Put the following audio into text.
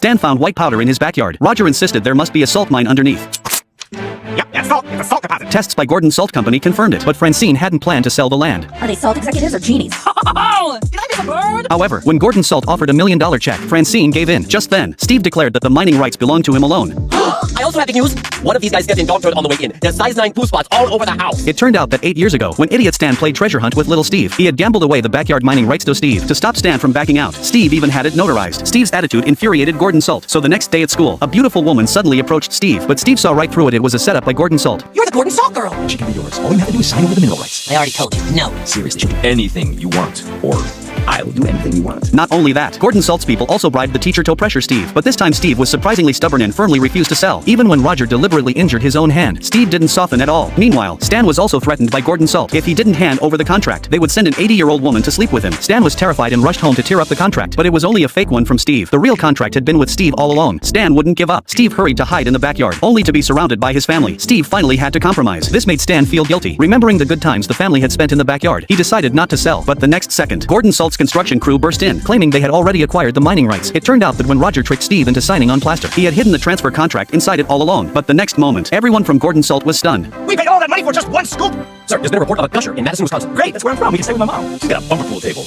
Stan found white powder in his backyard. Roger insisted there must be a salt mine underneath. Yep, that's salt. It's a salt deposit. Tests by Gordon Salt Company confirmed it, but Francine hadn't planned to sell the land. Are they salt executives or genies? Oh, did I miss a bird? However, when Gordon Salt offered $1 million check, Francine gave in. Just then, Steve declared that the mining rights belonged to him alone. I also have the news. One of these guys stepped in dog turd on the way in. There's size 9 poo spots all over the house. It turned out that 8 years ago, when Idiot Stan played treasure hunt with little Steve, he had gambled away the backyard mining rights to Steve to stop Stan from backing out. Steve even had it notarized. Steve's attitude infuriated Gordon Salt, so the next day at school, a beautiful woman suddenly approached Steve, but Steve saw right through it. It was a setup by Gordon Salt. You're the Gordon Salt girl. She can be yours. All you have to do is sign over the mineral rights. I already told you. No. Seriously, she'll do anything you want. Or I'll do anything you want. Not only that, Gordon Salt's people also bribed the teacher to pressure Steve, but this time Steve was surprisingly stubborn and firmly refused to sell. Even when Roger deliberately injured his own hand, Steve didn't soften at all. Meanwhile, Stan was also threatened by Gordon Salt. If he didn't hand over the contract, they would send an 80-year-old woman to sleep with him. Stan was terrified and rushed home to tear up the contract, but it was only a fake one from Steve. The real contract had been with Steve all along. Stan wouldn't give up. Steve hurried to hide in the backyard, only to be surrounded by his family. Steve finally had to compromise. This made Stan feel guilty. Remembering the good times the family had spent in the backyard, he decided not to sell. But the next second, Gordon Salt's construction crew burst in, claiming they had already acquired the mining rights. It turned out that when Roger tricked Steve into signing on plaster, he had hidden the transfer contract inside it all along. But the next moment, everyone from Gordon Salt was stunned. We paid all that money for just one scoop. Sir, there's been a report of a gusher in Madison, Wisconsin. Great, that's where I'm from. We can stay with my mom. She's got a bumper pool table.